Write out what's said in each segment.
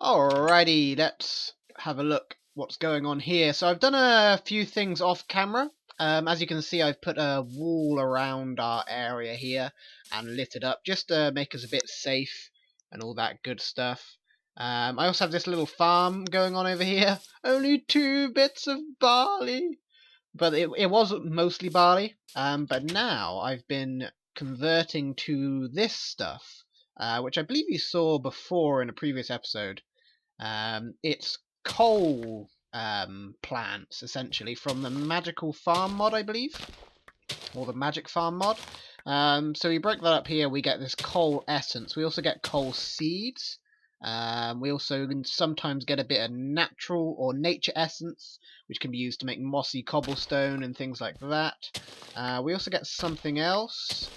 Alrighty, let's have a look what's going on here. So I've done a few things off camera. As you can see, I've put a wall around our area here and lit it up just to make us a bit safe and all that good stuff. I also have this little farm going on over here. Only 2 bits of barley. But it was mostly barley. But now I've been converting to this stuff, which I believe you saw before in a previous episode. It's coal plants, essentially, from the Magical Farm mod, I believe, or the Magic Farm mod. So we break that up here, we get this coal essence. We also get coal seeds. We also can sometimes get a bit of natural or nature essence, which can be used to make mossy cobblestone and things like that. We also get something else.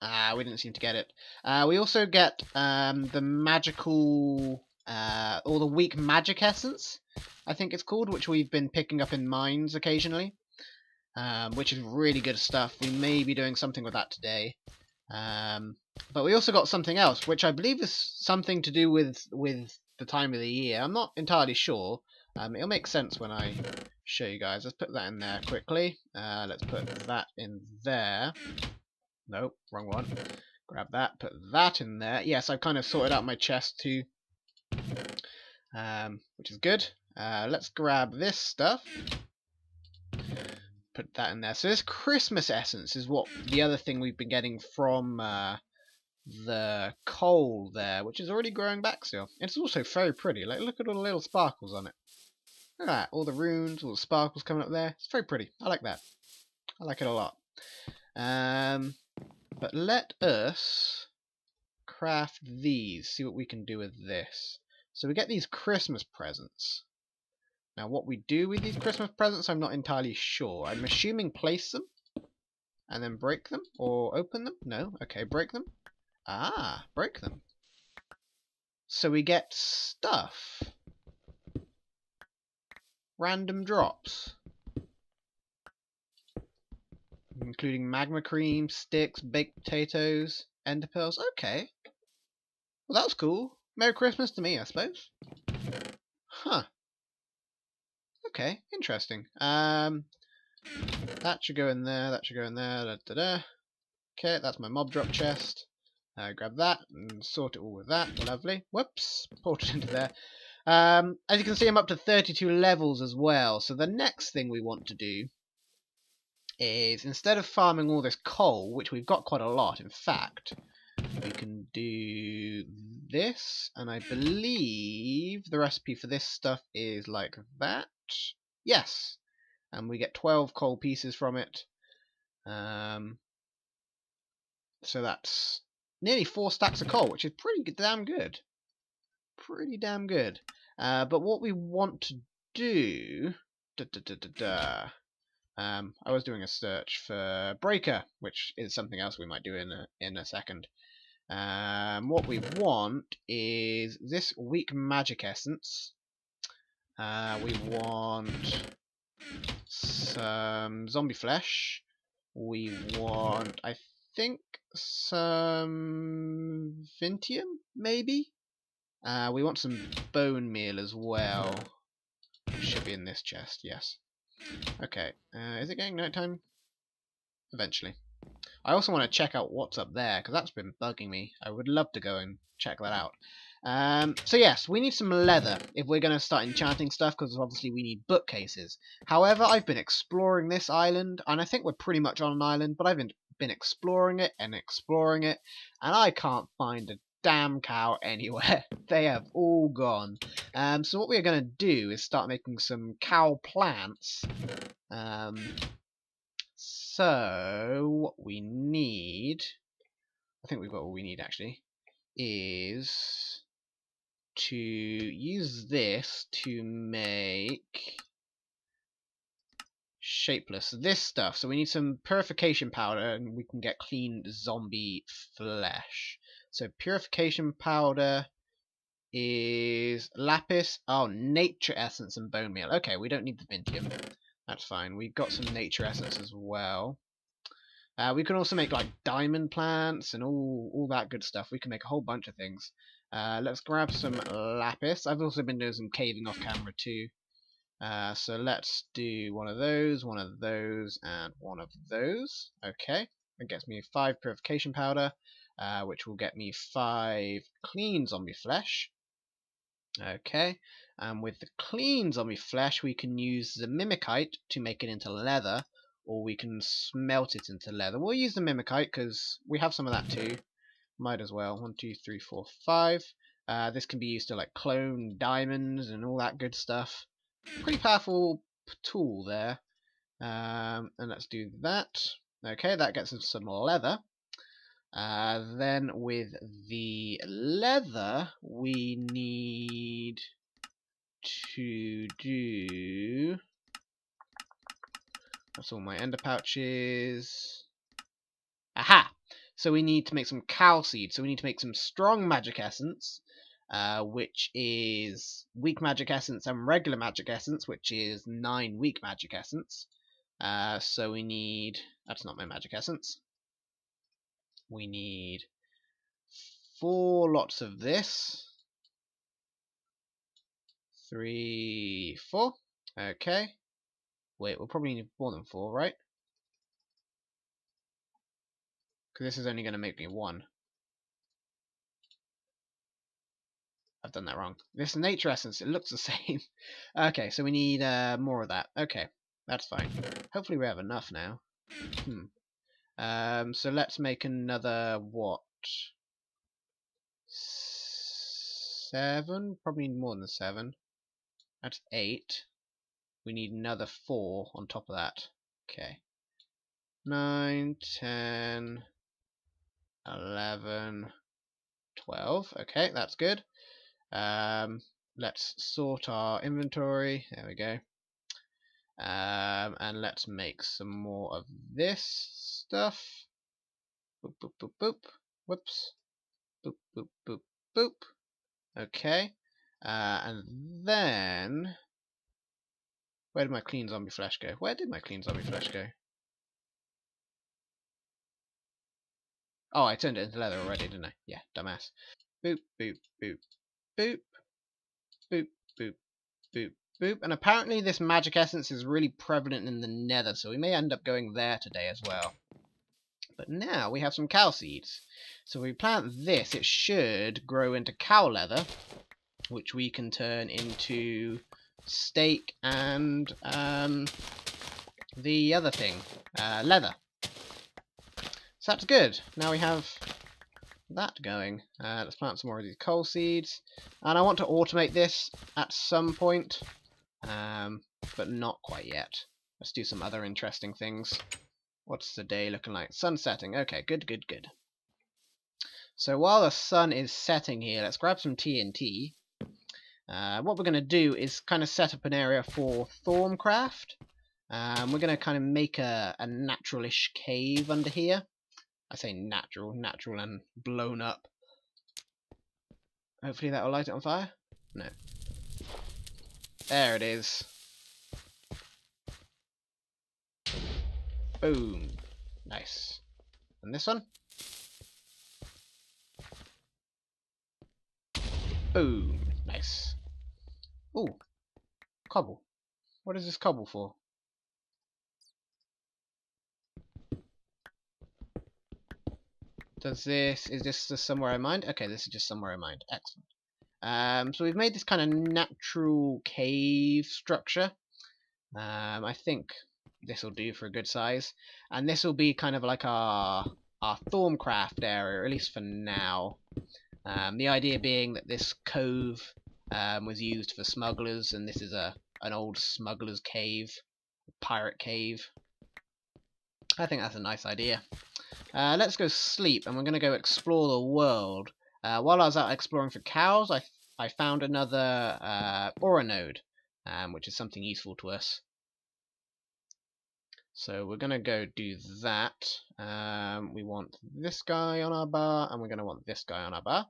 We didn't seem to get it. We also get the magical... or the weak magic essence, I think it's called, which we've been picking up in mines occasionally, which is really good stuff. We may be doing something with that today. But we also got something else, which I believe is something to do with the time of the year. I'm not entirely sure. It'll make sense when I show you guys. Let's put that in there quickly. Let's put that in there. Nope, wrong one. Grab that, put that in there. Yes, I've kind of sorted out my chest too. Which is good. Let's grab this stuff. Put that in there. So this Christmas essence is what the other thing we've been getting from the coal there, which is already growing back still. It's also very pretty. Like, look at all the little sparkles on it. Look at that. All the runes, all the sparkles coming up there. It's very pretty. I like that. I like it a lot. But let us craft these. See what we can do with this. So we get these Christmas presents. Now what we do with these Christmas presents, I'm not entirely sure. I'm assuming place them, and then break them, or open them? No? Okay, break them. Ah, break them. So we get stuff. Random drops. Including magma cream, sticks, baked potatoes, ender pearls. Okay. Well, that's cool. Merry Christmas to me, I suppose. Huh. Okay, interesting. That should go in there, that should go in there, da da da. Okay, that's my mob drop chest. Grab that and sort it all with that. Lovely. Whoops, put it into there. As you can see, I'm up to 32 levels as well. So the next thing we want to do is, instead of farming all this coal, which we've got quite a lot, in fact, we can do this, and I believe the recipe for this stuff is like that. Yes, and we get 12 coal pieces from it. So that's nearly 4 stacks of coal, which is pretty damn good. Pretty damn good. But what we want to do... I was doing a search for breaker, which is something else we might do in a second. What we want is this weak magic essence. We want some zombie flesh. We want, I think, some Vintium, maybe? We want some bone meal as well. Should be in this chest, yes. Okay, is it getting nighttime? Eventually. I also want to check out what's up there, because that's been bugging me. I would love to go and check that out. So yes, we need some leather if we're going to start enchanting stuff, because obviously we need bookcases. However, I've been exploring this island, and I think we're pretty much on an island, but I've been exploring it, and I can't find a damn cow anywhere. They have all gone. So what we're going to do is start making some cow plants. So what we need, I think we've got what we need actually, is to use this to make shapeless this stuff. So we need some purification powder, and we can get clean zombie flesh. So purification powder is lapis, nature essence and bone meal. Okay, we don't need the Vintium. That's fine. We've got some nature essence as well. We can also make like diamond plants and all that good stuff. We can make a whole bunch of things. Let's grab some lapis. I've also been doing some caving off camera too. So let's do one of those, and one of those. Okay, that gets me 5 purification powder, which will get me 5 clean zombie flesh. Okay, and with the clean zombie flesh, we can use the mimicite to make it into leather, or we can smelt it into leather. We'll use the mimicite because we have some of that too. Might as well. 1, 2, 3, 4, 5. This can be used to like clone diamonds and all that good stuff. Pretty powerful tool there. And let's do that. Okay, that gets us some leather. Then with the leather, we need to do... That's all my ender pouches. Aha! So we need to make some cow seed. So we need to make some strong magic essence, which is weak magic essence, and regular magic essence, which is 9 weak magic essence. So we need... That's not my magic essence. We need 4 lots of this. 3, 4. Okay. Wait, we'll probably need more than 4, right? Because this is only going to make me 1. I've done that wrong. This nature essence, it looks the same. Okay, so we need more of that. Okay, that's fine. Hopefully we have enough now. So let's make another, what? 7? Probably more than 7. That's 8. We need another 4 on top of that. Okay. 9, 10, 11, 12. Okay, that's good. Let's sort our inventory. There we go. And let's make some more of this stuff. Boop, boop, boop, boop. Whoops. Boop, boop, boop, boop. Okay. And then... Where did my clean zombie flesh go? Where did my clean zombie flesh go? Oh, I turned it into leather already, didn't I? Yeah, dumbass. Boop, boop, boop, boop. Boop, boop, boop, boop. And apparently this magic essence is really prevalent in the Nether, so we may end up going there today as well. But now we have some cow seeds. So if we plant this, it should grow into cow leather, which we can turn into steak and the other thing, leather. So that's good. Now we have that going. Let's plant some more of these coal seeds. And I want to automate this at some point, but not quite yet. Let's do some other interesting things. What's the day looking like? Sun setting. Okay, good, good, good. So while the sun is setting here, let's grab some TNT. What we're going to do is kind of set up an area for Thaumcraft. We're going to kind of make a natural-ish cave under here. I say natural and blown up. Hopefully that will light it on fire. No. There it is. Boom. Nice. And this one? Boom. Nice. Ooh. Cobble. What is this cobble for? Is this just somewhere I mined? Okay, this is just somewhere I mined. Excellent. So we've made this kind of natural cave structure. I think this will do for a good size. And this will be kind of like our Thaumcraft area, at least for now. The idea being that this cove was used for smugglers, and this is an old smuggler's cave, pirate cave. I think that's a nice idea. Let's go sleep, and we're going to go explore the world. While I was out exploring for cows, I found another ore node, which is something useful to us. So we're going to go do that. We want this guy on our bar, and we're going to want this guy on our bar.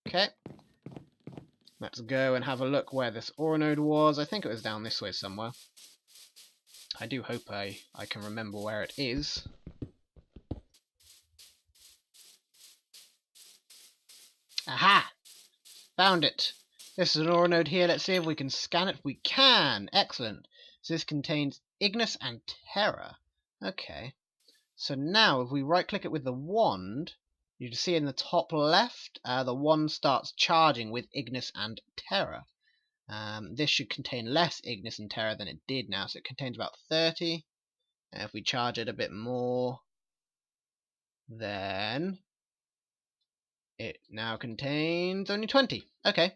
Okay. Let's go and have a look where this ore node was. I think it was down this way somewhere. I do hope I can remember where it is. Aha! Found it. This is an ore node here. Let's see if we can scan it. We can. Excellent. So this contains Ignis and Terra. Okay. So now if we right click it with the wand, you can see in the top left, the wand starts charging with Ignis and Terra. This should contain less Ignis and Terra than it did now. So it contains about 30. And if we charge it a bit more, then it now contains only 20. Okay.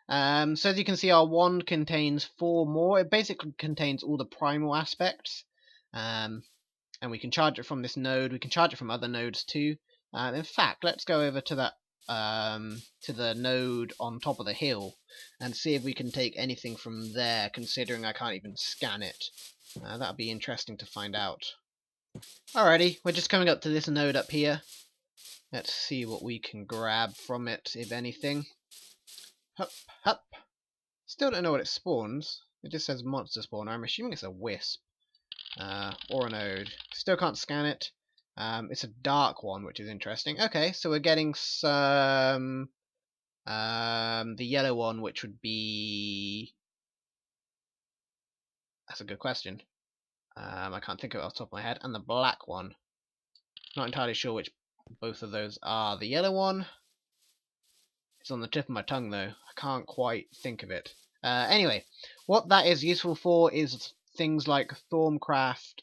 So as you can see, our wand contains 4 more. It basically contains all the primal aspects. And we can charge it from this node. We can charge it from other nodes too. In fact, let's go over to that to the node on top of the hill and see if we can take anything from there, considering I can't even scan it. That'll be interesting to find out. Alrighty, we're just coming up to this node up here. Let's see what we can grab from it, if anything. Hup, hup. Still don't know what it spawns. It just says monster spawner. I'm assuming it's a wisp. Or a node. Still can't scan it. It's a dark one, which is interesting. Okay, so we're getting some... the yellow one, which would be... That's a good question. I can't think of it off the top of my head. And the black one. Not entirely sure which both of those are. The yellow one... It's on the tip of my tongue, though. I can't quite think of it. Anyway, what that is useful for is things like Thaumcraft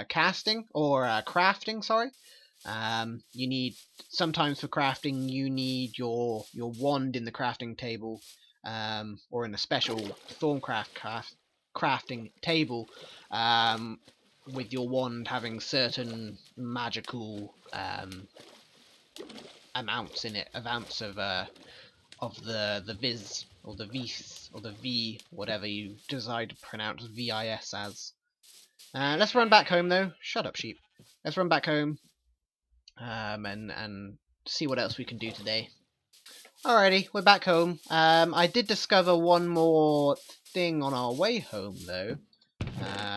casting, or crafting, sorry. You need, sometimes for crafting, you need your wand in the crafting table, or in a special Thaumcraft crafting table, with your wand having certain magical amounts in it, amounts of the viz, or the vis, or the v, whatever you decide to pronounce vis as. Let's run back home though. Shut up, sheep. Let's run back home and see what else we can do today. Alrighty, we're back home. I did discover one more thing on our way home though.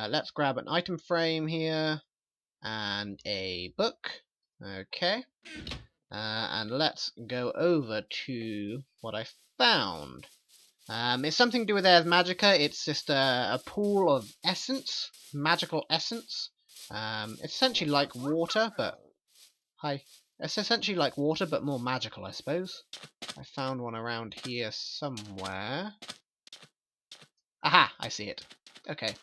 Let's grab an item frame here and a book. Okay. And let's go over to what I found. It's something to do with Ars Magica. It's just a pool of essence, magical essence. It's essentially like water, but... Hi. It's essentially like water, but more magical, I suppose. I found one around here somewhere. Aha! I see it. Okay.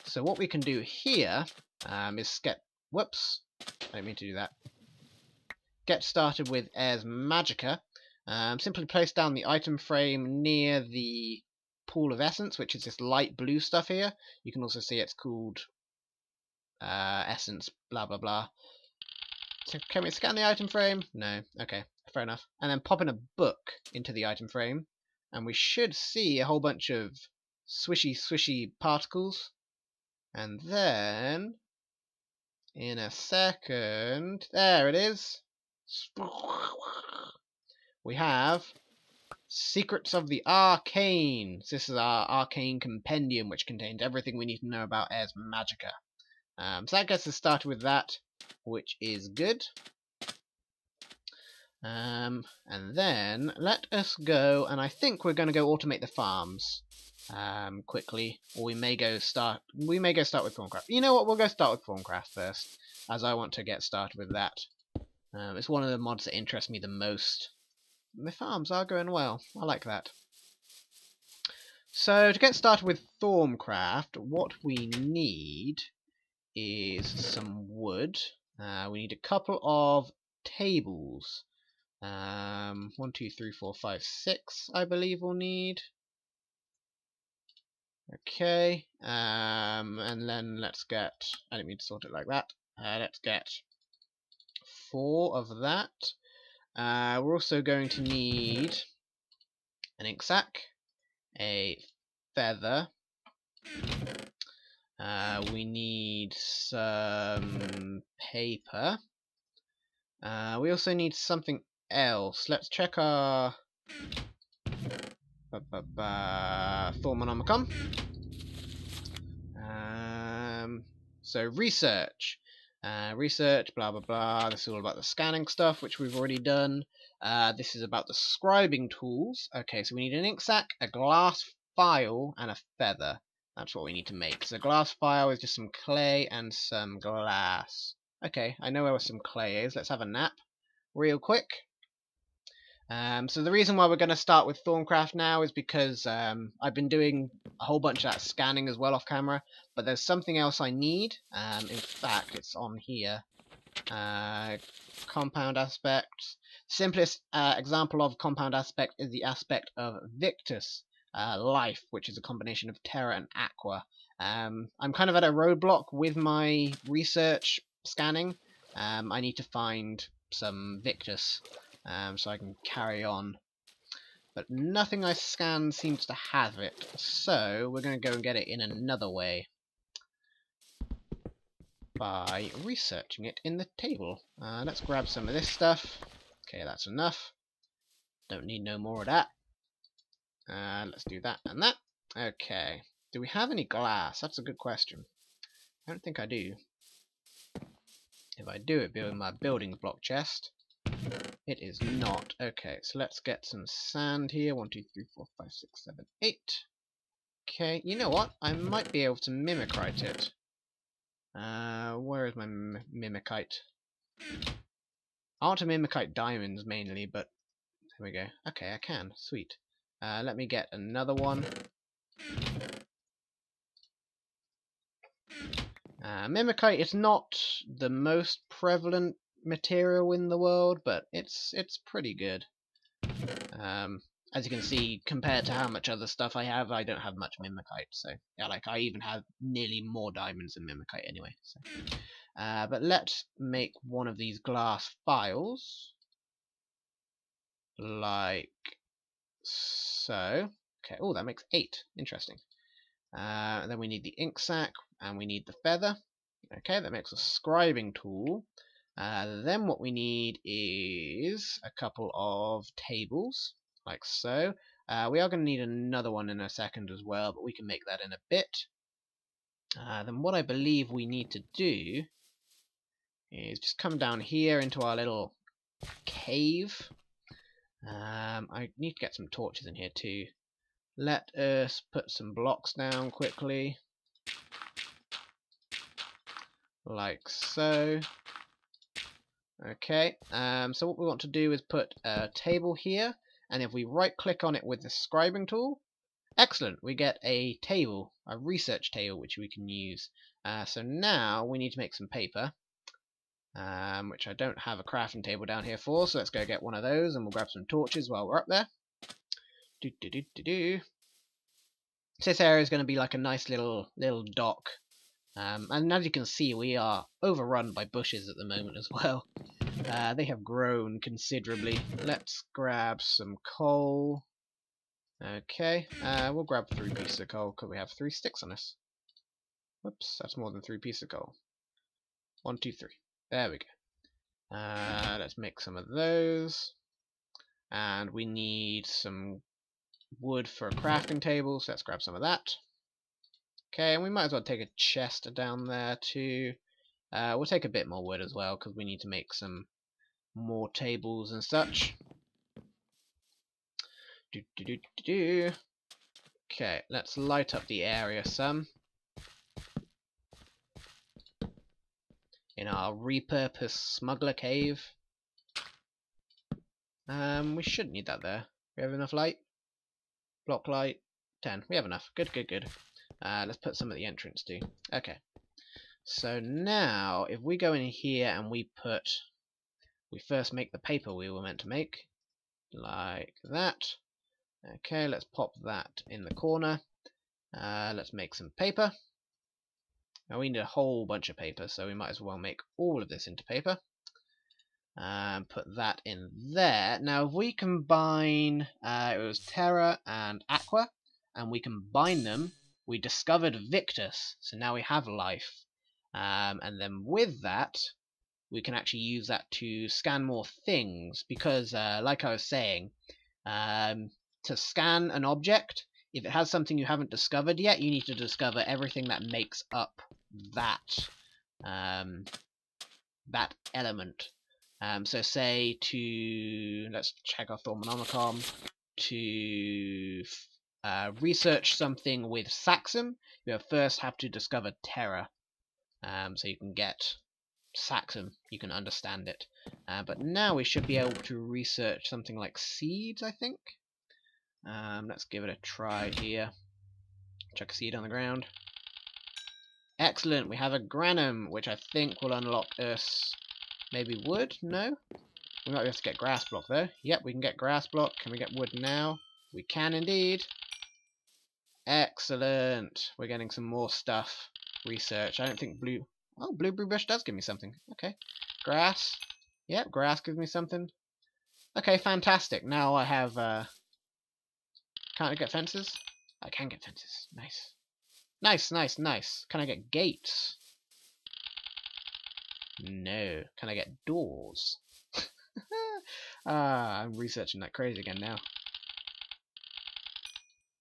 So what we can do here is get... Whoops. I didn't mean to do that. Get started with Ars Magica. Simply place down the item frame near the pool of essence, which is this light blue stuff here. You can also see it's called essence, blah blah blah. So can we scan the item frame? No. Okay, fair enough. And then pop in a book into the item frame, and we should see a whole bunch of swishy particles. And then, in a second, there it is. We have Secrets of the Arcane. This is our Arcane Compendium, which contains everything we need to know about Ars Magica. So that gets us started with that, which is good. And then let us go, and I think we're going to go automate the farms quickly, or we may go start with Thaumcraft. You know what? We'll go start with Thaumcraft first, as I want to get started with that. It's one of the mods that interests me the most. The farms are going well. I like that. So to get started with Thaumcraft, what we need is some wood. We need a couple of tables. 1, 2, 3, 4, 5, 6, I believe we'll need. Okay, and then let's get, I didn't mean to sort it like that. Let's get 4 of that. We're also going to need an ink sac, a feather. We need some paper. We also need something else. Let's check our Thaumonomicon. So research. Research, blah blah blah. This is all about the scanning stuff, which we've already done. This is about the scribing tools. Okay, so we need an ink sac, a glass file, and a feather. That's what we need to make. So glass file is just some clay and some glass. Okay, I know where some clay is. Let's have a nap real quick. So the reason why we're going to start with Thaumcraft now is because I've been doing a whole bunch of that scanning as well off camera, but there's something else I need. In fact, it's on here. Compound aspect. Simplest example of compound aspect is the aspect of Victus, life, which is a combination of Terra and Aqua. I'm kind of at a roadblock with my research scanning. I need to find some Victus. So I can carry on. But nothing I scan seems to have it, so we're going to go and get it in another way. By researching it in the table. Let's grab some of this stuff. Okay, that's enough. Don't need no more of that. Let's do that and that. Okay. Do we have any glass? That's a good question. I don't think I do. If I do, it'd be in my building block chest. It is not. Okay, so let's get some sand here. 1, 2, 3, 4, 5, 6, 7, 8. Okay, you know what? I might be able to mimicite it. Where is my mimicite? I want to mimicite diamonds mainly, but there we go. Okay, I can. Sweet. Let me get another one. Mimicite is not the most prevalent material in the world, but it's pretty good. As you can see, compared to how much other stuff I have, I don't have much mimicite. So yeah, like I even have nearly more diamonds than mimicite anyway. So, but let's make one of these glass files, like so. Okay. Oh, that makes 8. Interesting. Then we need the ink sac and we need the feather. Okay, that makes a scribing tool. Then what we need is a couple of tables, like so. We are going to need another one in a second as well, but we can make that in a bit. Then what I believe we need to do is just come down here into our little cave. I need to get some torches in here too. Let us put some blocks down quickly, like so. Okay, so what we want to do is put a table here, and if we right click on it with the scribing tool, excellent, we get a table, a research table, which we can use. So now we need to make some paper, which I don't have a crafting table down here for, so let's go get one of those, and we'll grab some torches while we're up there. So this area is going to be like a nice little dock. And as you can see, we are overrun by bushes at the moment as well. They have grown considerably. Let's grab some coal. Okay, we'll grab 3 pieces of coal because we have 3 sticks on us. Whoops, that's more than 3 pieces of coal. 1, 2, 3. There we go. Let's make some of those. And we need some wood for a crafting table, so let's grab some of that. Okay, and we might as well take a chest down there too. We'll take a bit more wood as well, because we need to make some more tables and such. Okay, let's light up the area some. In our repurposed smuggler cave. We shouldn't need that there. We have enough light? Block light, 10. We have enough. Good, good, good. Let's put some at the entrance too. Okay. So now, if we go in here and we first make the paper we were meant to make, like that. Okay, let's pop that in the corner. Let's make some paper. Now we need a whole bunch of paper, so we might as well make all of this into paper. Put that in there. Now if we combine, it was Terra and Aqua, and we combine them, we discovered Victus, so now we have life. And then with that, we can actually use that to scan more things, because like I was saying, to scan an object, if it has something you haven't discovered yet, you need to discover everything that makes up that that element. So say to, let's check our Thaumonomicon, to research something with Saxum, you first have to discover Terra. So you can get Saxum, you can understand it. But now we should be able to research something like seeds, I think. Let's give it a try here. Chuck a seed on the ground. Excellent, we have a granum, which I think will unlock us maybe wood? No? We might be able to get grass block though. Yep, we can get grass block. Can we get wood now? We can indeed. Excellent. We're getting some more stuff. Research. I don't think blue... Oh, blueberry bush does give me something. Okay. Grass. Yep, grass gives me something. Okay, fantastic. Now I have... Can't I get fences? I can get fences. Nice. Nice, nice, nice. Can I get gates? No. Can I get doors? I'm researching that crazy again now. I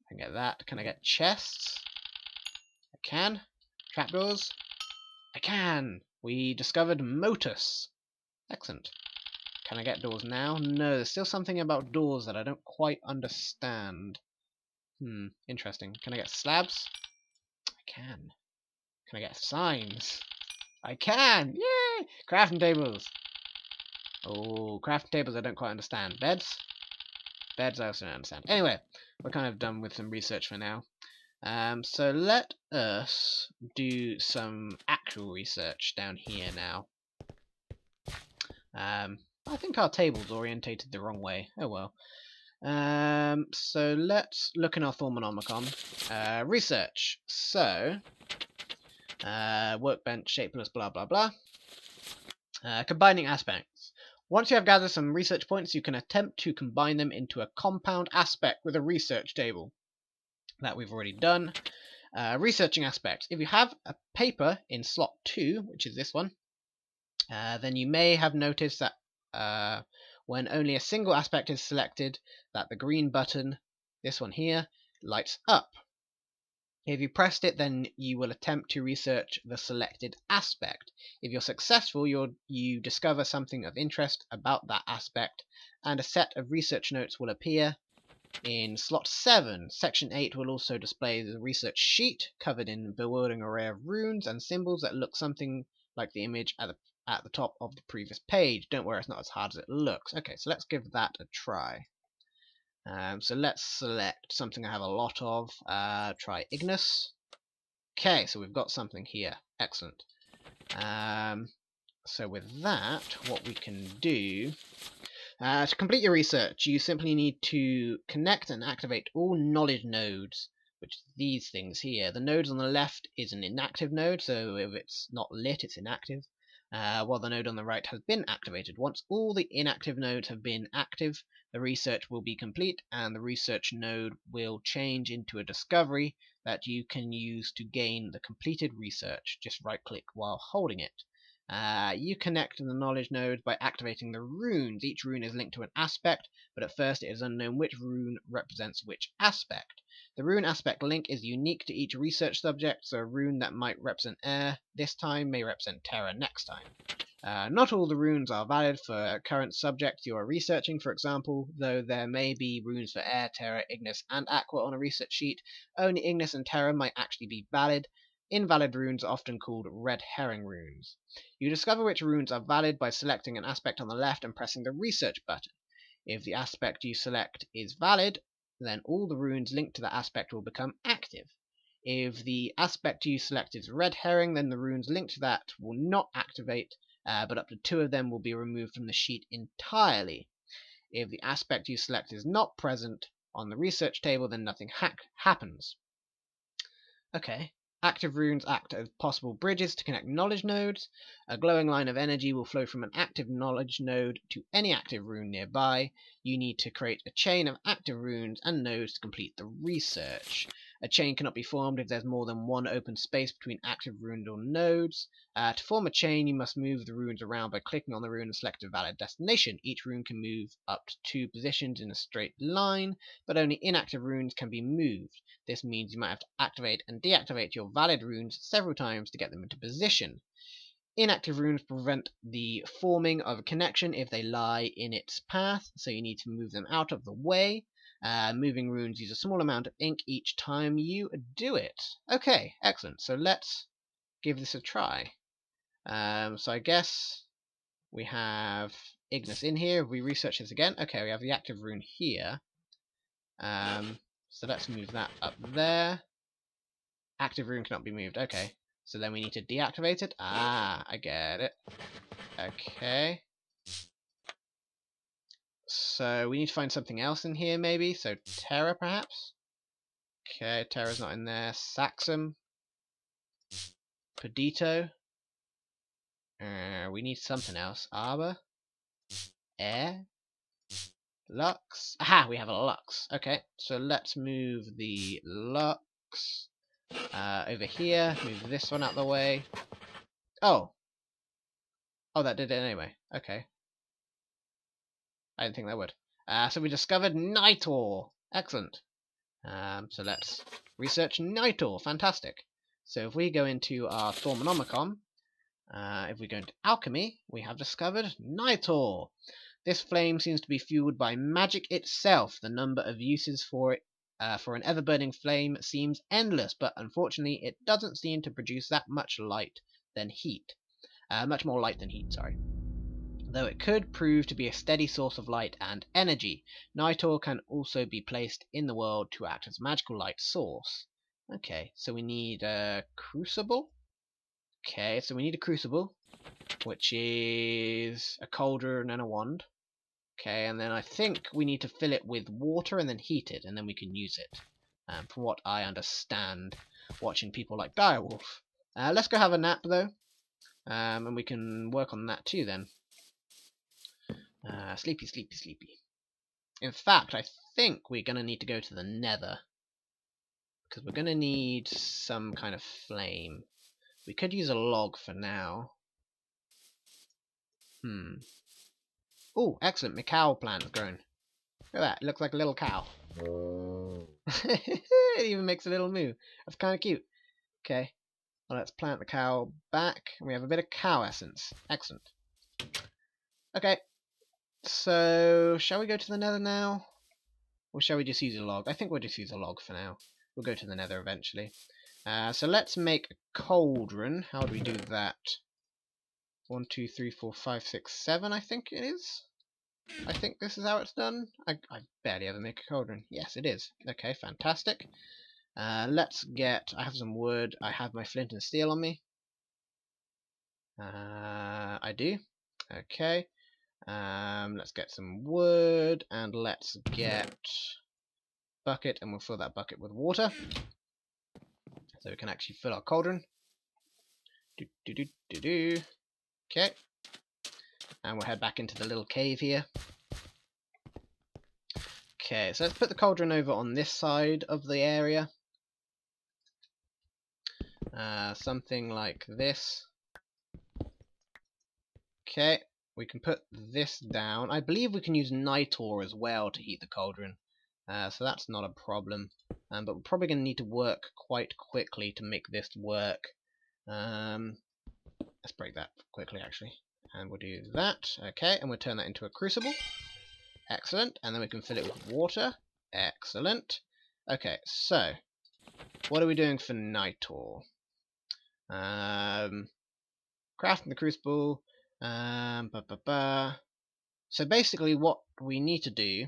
can get that. Can I get chests? I can. Trapdoors? I can! We discovered Motus. Excellent. Can I get doors now? No, there's still something about doors that I don't quite understand. Interesting. Can I get slabs? I can. Can I get signs? I can! Yay! Crafting tables! Oh, crafting tables I don't quite understand. Beds? Beds I also don't understand. Anyway, we're kind of done with some research for now. So let us do some actual research down here now. I think our table's orientated the wrong way. Oh well. So let's look in our Thaumonomicon. Research. So, workbench, shapeless, blah blah blah. Combining aspects. Once you have gathered some research points, you can attempt to combine them into a compound aspect with a research table. That we've already done. Researching aspects. If you have a paper in slot 2, which is this one, then you may have noticed that when only a single aspect is selected, that the green button, this one here, lights up. If you pressed it, then you will attempt to research the selected aspect. If you're successful, you discover something of interest about that aspect, and a set of research notes will appear. In slot 7, section 8 will also display the research sheet, covered in a bewildering array of runes and symbols that look something like the image at the top of the previous page. Don't worry, it's not as hard as it looks. Okay, so let's give that a try. So let's select something I have a lot of. Try Ignis. Okay, so we've got something here. Excellent. So with that, what we can do... to complete your research, you simply need to connect and activate all knowledge nodes, which are these things here. The nodes on the left is an inactive node, so if it's not lit, it's inactive, while the node on the right has been activated. Once all the inactive nodes have been active, the research will be complete, and the research node will change into a discovery that you can use to gain the completed research. Just right-click while holding it. You connect the knowledge nodes by activating the runes. Each rune is linked to an aspect, but at first it is unknown which rune represents which aspect. The rune aspect link is unique to each research subject, so a rune that might represent air this time may represent terra next time. Not all the runes are valid for current subjects you are researching. For example, though there may be runes for air, terra, ignis, and aqua on a research sheet, only ignis and terra might actually be valid. Invalid runes are often called red herring runes. You discover which runes are valid by selecting an aspect on the left and pressing the research button. If the aspect you select is valid, then all the runes linked to that aspect will become active. If the aspect you select is red herring, then the runes linked to that will not activate, but up to 2 of them will be removed from the sheet entirely. If the aspect you select is not present on the research table, then nothing happens. Okay. Active runes act as possible bridges to connect knowledge nodes. A glowing line of energy will flow from an active knowledge node to any active rune nearby. You need to create a chain of active runes and nodes to complete the research. A chain cannot be formed if there's more than one open space between active runes or nodes. To form a chain, you must move the runes around by clicking on the rune and select a valid destination. Each rune can move up to 2 positions in a straight line, but only inactive runes can be moved. This means you might have to activate and deactivate your valid runes several times to get them into position. Inactive runes prevent the forming of a connection if they lie in its path, so you need to move them out of the way. Moving runes use a small amount of ink each time you do it. Okay, excellent. So let's give this a try. So I guess we have Ignis in here. If we research this again, okay, we have the active rune here. So let's move that up there. Active rune cannot be moved. Okay, so then we need to deactivate it. Ah, I get it. Okay. So we need to find something else in here, maybe. So Terra, perhaps. Okay, Terra's not in there. Saxum. Perdito. We need something else. Arbor. Air. Lux. Aha, we have a Lux. Okay, so let's move the Lux over here. Move this one out of the way. Oh. Oh, that did it anyway. Okay. I didn't think that would. So we discovered Nitor. Excellent. So let's research Nitor. Fantastic. So if we go into our Thaumonomicon, if we go into Alchemy, we have discovered Nitor. This flame seems to be fueled by magic itself. The number of uses for it, for an ever-burning flame, seems endless, but unfortunately it doesn't seem to produce that much light than heat. Much more light than heat, sorry. Though it could prove to be a steady source of light and energy, Nitor can also be placed in the world to act as a magical light source. Okay, so we need a crucible. Okay, so we need a crucible, which is a cauldron and a wand. Okay, and then I think we need to fill it with water and then heat it, and then we can use it. From what I understand, watching people like Direwolf. Let's go have a nap, though, and we can work on that too, then. Sleepy, sleepy, sleepy. In fact, I think we're going to need to go to the Nether, because we're going to need some kind of flame. We could use a log for now. Oh, excellent. My cow plant has grown. Look at that. It looks like a little cow. It even makes a little moo. That's kind of cute. Okay. Well, let's plant the cow back. We have a bit of cow essence. Excellent. Okay. So, shall we go to the Nether now? Or shall we just use a log? I think we'll just use a log for now. We'll go to the Nether eventually. So let's make a cauldron. How do we do that? 1, 2, 3, 4, 5, 6, 7, I think it is. I think this is how it's done. I barely ever make a cauldron. Yes, it is. Okay, fantastic. Let's get... I have some wood. I have my flint and steel on me. I do. Okay. Let's get some wood, and let's get bucket, and we'll fill that bucket with water. So we can actually fill our cauldron. Okay. And we'll head back into the little cave here. Okay, so let's put the cauldron over on this side of the area. Something like this. Okay, we can put this down. I believe we can use Nitor as well to heat the cauldron. So that's not a problem. But we're probably going to need to work quite quickly to make this work. Let's break that quickly, actually. And we'll do that. Okay, and we'll turn that into a crucible. Excellent. And then we can fill it with water. Excellent. Okay, so what are we doing for Nitor? Crafting the crucible. So basically what we need to do,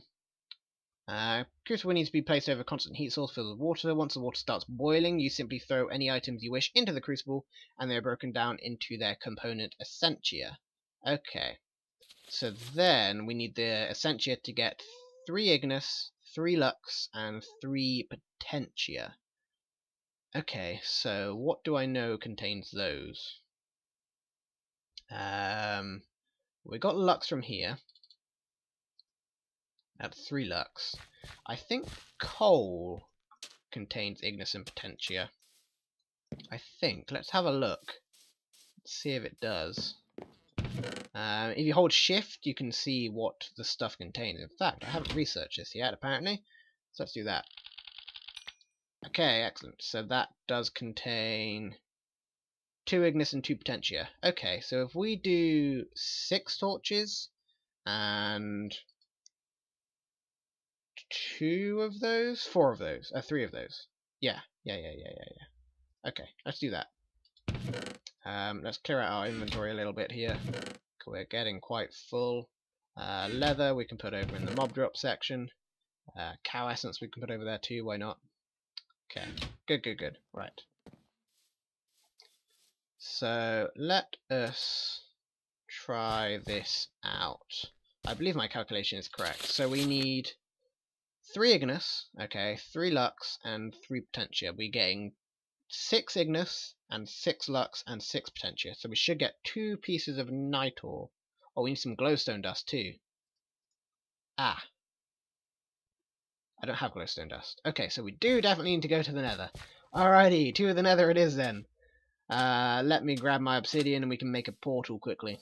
crucible needs to be placed over a constant heat source filled with water. Once the water starts boiling, you simply throw any items you wish into the crucible, and they are broken down into their component essentia. Okay, so then we need the essentia to get 3 Ignis, 3 Lux, and 3 Potentia. Okay, so what do I know contains those? We got Lux from here. That's 3 Lux. I think coal contains Ignis and Potentia. I think. Let's have a look. Let's see if it does. If you hold shift, you can see what the stuff contains. In fact, I haven't researched this yet, apparently. So let's do that. Okay, excellent. So that does contain 2 ignis and 2 potentia. Okay, so if we do 6 torches and 2 of those, 4 of those, 3 of those. Yeah. Okay, let's do that. Let's clear out our inventory a little bit here. We're getting quite full. Leather we can put over in the mob drop section. Cow essence we can put over there too, why not? Okay, good. Right. So let us try this out. I believe my calculation is correct. So we need 3 ignis, okay, 3 lux and 3 potentia. We're getting 6 ignis and 6 lux and 6 potentia. So we should get 2 pieces of nitor. Oh, we need some glowstone dust too. Ah. I don't have glowstone dust. Okay, so we do definitely need to go to the nether. Alrighty, to the nether it is then. Let me grab my obsidian and we can make a portal quickly.